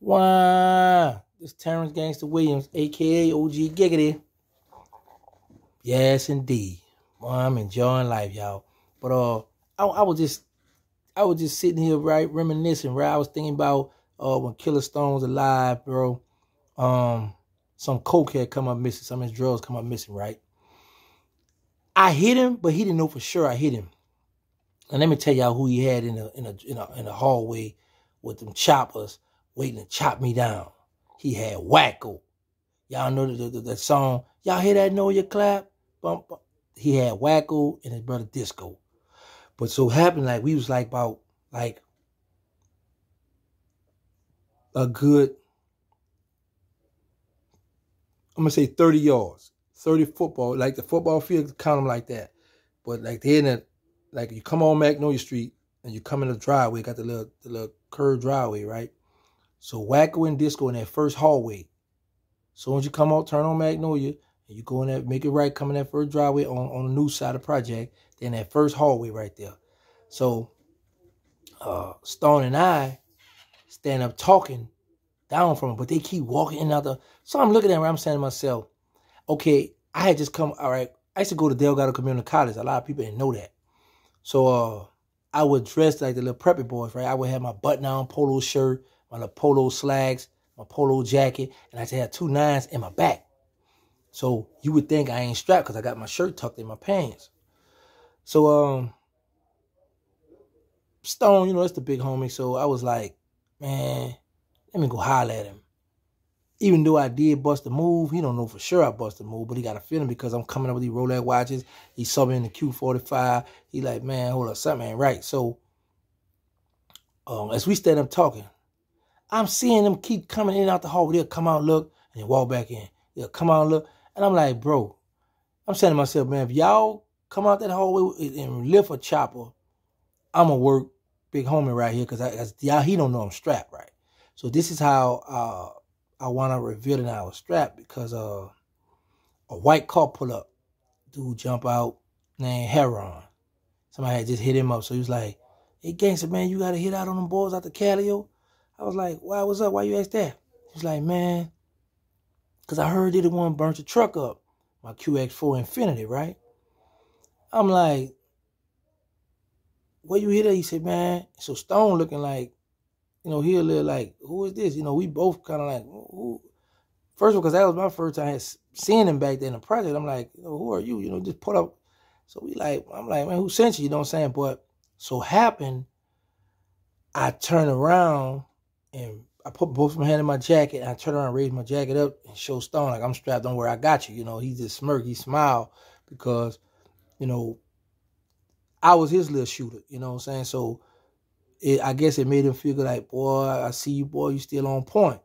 Wow, this Terrance Gangsta Williams, aka OG Giggity. Yes, indeed. Well, I'm enjoying life, y'all. But I was just sitting here, right, reminiscing, right. I was thinking about when Killer Stone was alive, bro. Um, some coke had come up missing, some of his drugs come up missing, right. I hit him, but he didn't know for sure I hit him. And let me tell y'all who he had in the hallway with them choppers waiting to chop me down. He had Waco. Y'all know the song. Y'all hear that? Know your clap? Bump, bump. He had Waco and his brother Disco. But so happened like we was like about like a good, I'm gonna say 30 yards, 30 football, like the football field, count them like that. But like they in it, like you come on Magnolia Street and you come in the driveway, got the little curved driveway, right? So Waco and Disco in that first hallway. So once you come out, turn on Magnolia, and you go in there, make it right, come in that first driveway on the new side of the project, then that first hallway right there. So Stone and I stand up talking down from it, but they keep walking in and out the. So I'm looking at where I'm saying to myself, okay, I had just come, all right, I used to go to Delgado Community College. A lot of people didn't know that. So I would dress like the little preppy boys, right? I would have my button-down polo shirt, my little polo slacks, my polo jacket, and I just had 2 nines in my back. So you would think I ain't strapped because I got my shirt tucked in my pants. So Stone, that's the big homie. So I was like, man, let me go holler at him. Even though I did bust a move, he don't know for sure I bust a move, but he got a feeling because I'm coming up with these Rolex watches. He saw me in the Q45. He like, man, hold up, something ain't right. So as we stand up talking, I'm seeing them keep coming in and out the hall. They'll come out, look, and then walk back in. They'll come out and look. And I'm like, bro, I'm saying to myself, man, if y'all come out that hallway and lift a chopper, I'm going to work big homie right here because y'all, he don't know I'm strapped, right? So this is how I want to reveal that I was strapped because a white car pull up. Dude jump out named Heron. Somebody had just hit him up. So he was like, hey, gangster, man, you got to hit out on them boys out the Calio? I was like, why, what's up? Why you ask that? He was like, man, because I heard they the one burnt your truck up. My QX4 Infinity, right? I'm like, where you hit it? He said, man. So Stone looking like, he a little like, who is this? We both kind of like, who? First of all, because that was my first time seeing him back there in the project. I'm like, who are you? Just put up. So I'm like, man, who sent you? You know what I'm saying? But so happened, I turned around and I put both of my hands in my jacket and I turned around and raised my jacket up and showed Stone like, I'm strapped, don't worry, I got you. He just smirked, he smiled because, I was his little shooter, you know what I'm saying? So I guess it made him feel like, boy, I see you, boy, you still on point.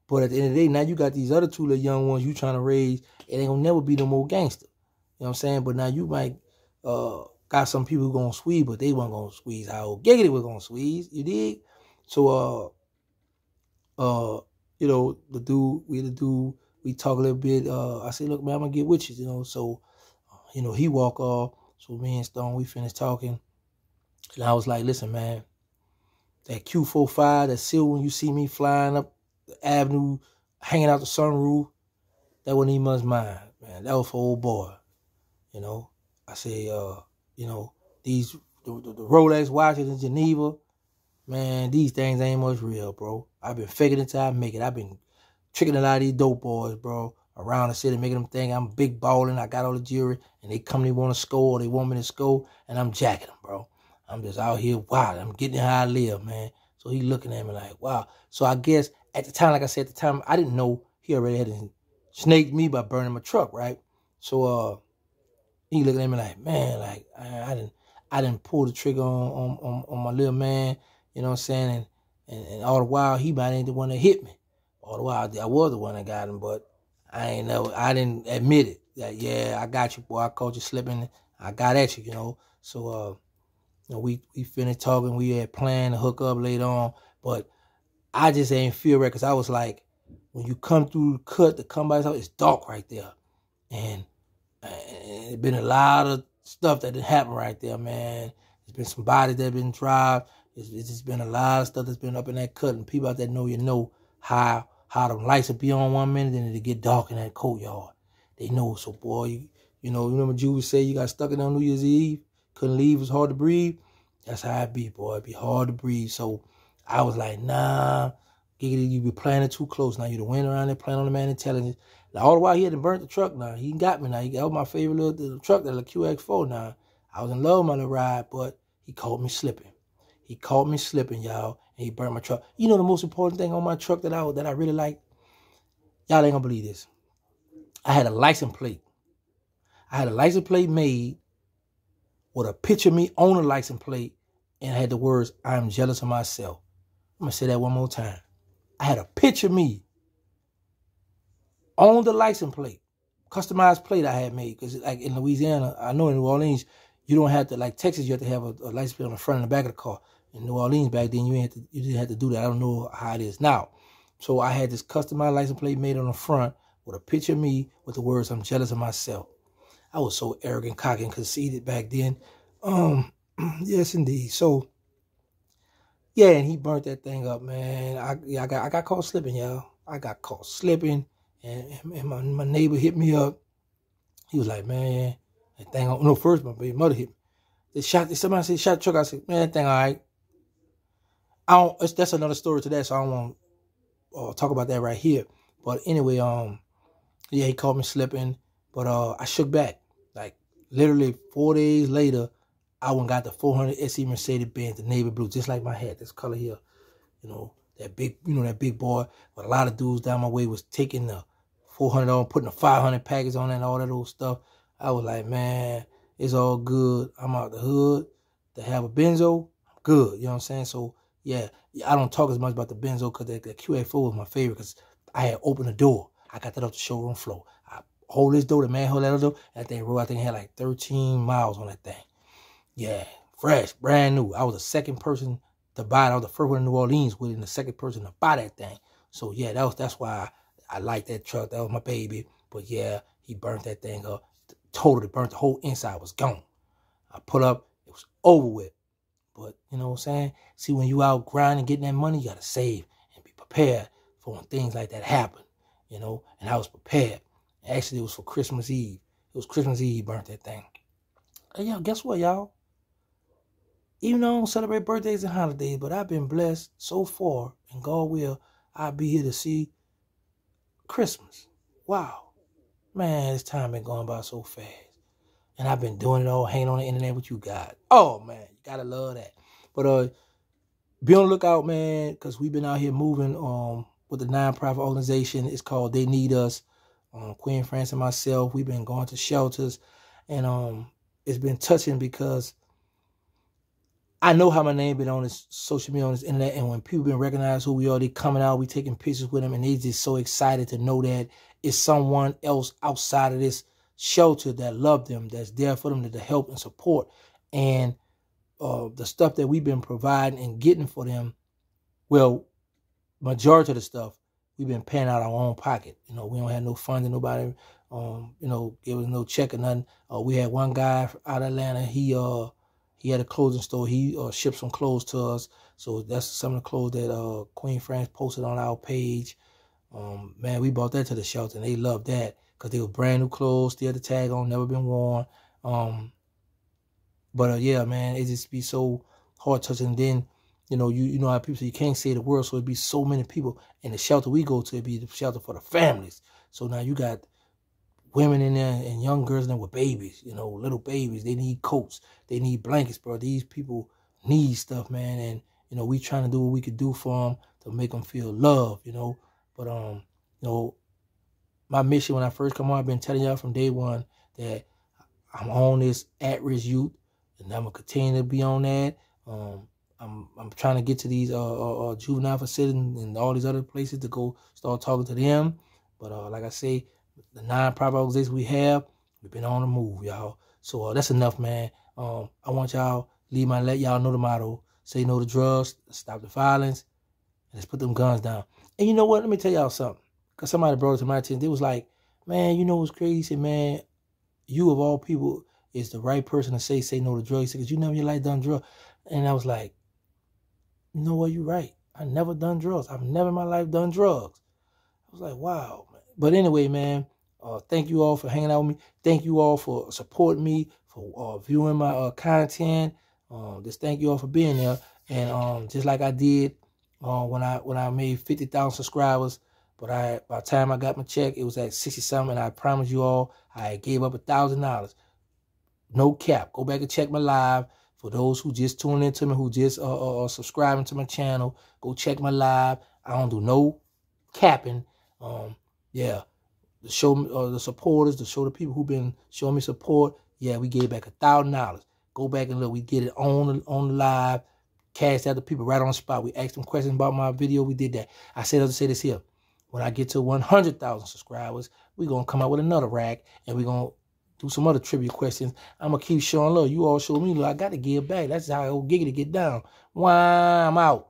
But at the end of the day, now you got these other 2 little young ones you trying to raise. It ain't gonna never be no more gangster. You know what I'm saying? But now you might got some people who gonna squeeze, but they weren't gonna squeeze how old Giggity was gonna squeeze. You dig? So the dude, we talk a little bit. I say, look, man, I'm gonna get with you, So, he walk off. So me and Stone, we finished talking. And I was like, listen, man, that Q45, that silver when you see me flying up the avenue, hanging out the sunroof, that wasn't even much mine, man. That was for old boy. I say, these the Rolex watches in Geneva, man, these things ain't much real, bro. I've been faking it till I make it. I've been tricking a lot of these dope boys, bro, around the city, making them think I'm big balling. I got all the jewelry, and they come, they want to score, or they want me to score, and I'm jacking them, bro. I'm just out here wild. I'm getting how I live, man. So he looking at me like, wow. So I guess at the time, like I said, at the time, I didn't know he already had snaked me by burning my truck, right? So he looking at me like, man, like I didn't pull the trigger on my little man, you know what I'm saying? And all the while he might ain't the one that hit me. All the while I was the one that got him, but I didn't admit it. That yeah, I got you, boy. I caught you slipping. I got at you, So we finished talking. We had planned to hook up later on, but I just ain't feel right because I was like, when you come through the cut to come by this house, it's dark right there, and it's been a lot of stuff that did happen right there, man. There's been some bodies that have been dropped. It's just been a lot of stuff that's been up in that cut, and people out there know. how the lights will be on 1 minute and it'll get dark in that courtyard. They know. So boy, you know, remember Jews say you got stuck in on New Year's Eve, couldn't leave, it was hard to breathe. That's how it be, boy. It be hard to breathe. So I was like, nah, giggity, you be playing it too close. Now you done went around there playing on the man intelligence. Now all the while he had to burn the truck now. He got me now. He got my favorite little truck, that little QX4 now. I was in love with my little ride, but he caught me slipping. He caught me slipping, y'all, and he burned my truck. You know the most important thing on my truck that I really like? Y'all ain't gonna believe this. I had a license plate. I had a license plate made with a picture of me on the license plate, and I had the words, "I'm jealous of myself." I'm gonna say that one more time. I had a picture of me on the license plate, customized plate I had made. Because like in Louisiana, I know in New Orleans, you don't have to, like Texas, you have to have a license plate on the front and the back of the car. In New Orleans back then, you didn't have to do that. I don't know how it is now. So I had this customized license plate made on the front with a picture of me with the words, "I'm jealous of myself." I was so arrogant, cocky, and conceited back then. Yes, indeed. So, yeah, and he burnt that thing up, man. I got caught slipping, y'all. I got caught slipping, and my neighbor hit me up. He was like, "Man, that thing." No, first my baby mother hit me. Somebody said shot the truck. I said, "Man, that thing all right." That's another story to that, so I don't want to talk about that right here. But anyway, yeah, he caught me slipping, but I shook back. Like literally 4 days later, I went and got the 400 SE Mercedes-Benz, the navy blue, just like my hat, this color here. You know, that big boy. But a lot of dudes down my way was taking the 400 on, putting the 500 package on and all that old stuff. I was like, man, it's all good. I'm out the hood. To have a Benzo, I'm good. You know what I'm saying? So, yeah, I don't talk as much about the Benzo because the QA4 was my favorite because I had opened the door. I got that off the showroom floor. I hold this door, the man hold that door, and that thing rolled. I think it had like 13 miles on that thing. Yeah, fresh, brand new. I was the second person to buy it. I was the first one in New Orleans with it, and the second person to buy that thing. So, yeah, that's why I like that truck. That was my baby. But, yeah, he burnt that thing up. Totally burnt. The whole inside was gone. I put up. It was over with. But, you know what I'm saying? See, when you out grinding, getting that money, you got to save and be prepared for when things like that happen, you know? And I was prepared. Actually, it was for Christmas Eve. It was Christmas Eve he burnt that thing. And, y'all, guess what, y'all? Even though I don't celebrate birthdays and holidays, but I've been blessed so far, and God will, I'll be here to see Christmas. Wow. Man, this time been going by so fast. And I've been doing it all, hanging on the internet with you guys. Oh, man, you gotta love that. But be on the lookout, man, because we've been out here moving with a nonprofit organization. It's called They Need Us. Queen France and myself, we've been going to shelters. And it's been touching because I know how my name been on this social media, on this internet, and when people been recognized who we are, they coming out, we taking pictures with them, and they just so excited to know that it's someone else outside of this shelter that love them, that's there for them to help and support. And the stuff that we've been providing and getting for them, well, majority of the stuff we've been paying out our own pocket. You know, we don't have no funding, nobody, give us no check or nothing. We had one guy out of Atlanta, he had a clothing store. He shipped some clothes to us. So that's some of the clothes that Queen France posted on our page. Man, we bought that to the shelter, and they loved that because they were brand new clothes, still the tag on, never been worn. But yeah, man, it just be so heart touching. And then, you know how people say you can't save the world, so it'd be so many people. And the shelter we go to, it'd be the shelter for the families. So now you got women in there and young girls in there with babies, little babies. They need coats. They need blankets, bro. These people need stuff, man. And, we trying to do what we could do for them to make them feel loved, But, my mission when I first come on, I've been telling y'all from day one that I'm on this at-risk youth, and I'm going to continue to be on that. I'm trying to get to these juvenile facilities and all these other places to go start talking to them. But like I say, the nonprofit organizations we have, we've been on the move, y'all. So that's enough, man. I want y'all let y'all know the motto: say no to drugs, stop the violence, and let's put them guns down. And you know what? Let me tell y'all something. Because somebody brought it to my attention. They was like, man, you know what's crazy? He said, man, you of all people is the right person to say no to drugs. He said, because you never in your life done drugs. And I was like, you know what? You're right. I never done drugs. I've never in my life done drugs. I was like, wow, man. But anyway, man, thank you all for hanging out with me. Thank you all for supporting me, for viewing my content. Just thank you all for being there. And just like I did when I made 50,000 subscribers, but by the time I got my check, it was at 60-something, and I promise you all, I gave up $1,000. No cap. Go back and check my live. For those who just tuned into me, who just subscribing to my channel, go check my live. I don't do no capping. Yeah, to show the supporters, to show the people who've been showing me support. Yeah, we gave back $1,000. Go back and look. We get it on the live. Cash out the people right on the spot. We asked them questions about my video. We did that. I said to say this here. When I get to 100,000 subscribers, we're going to come out with another rack, and we're going to do some other trivia questions. I'm going to keep showing love. You all show me love. I got to give back. That's how old Giggity get down. Wow, I'm out.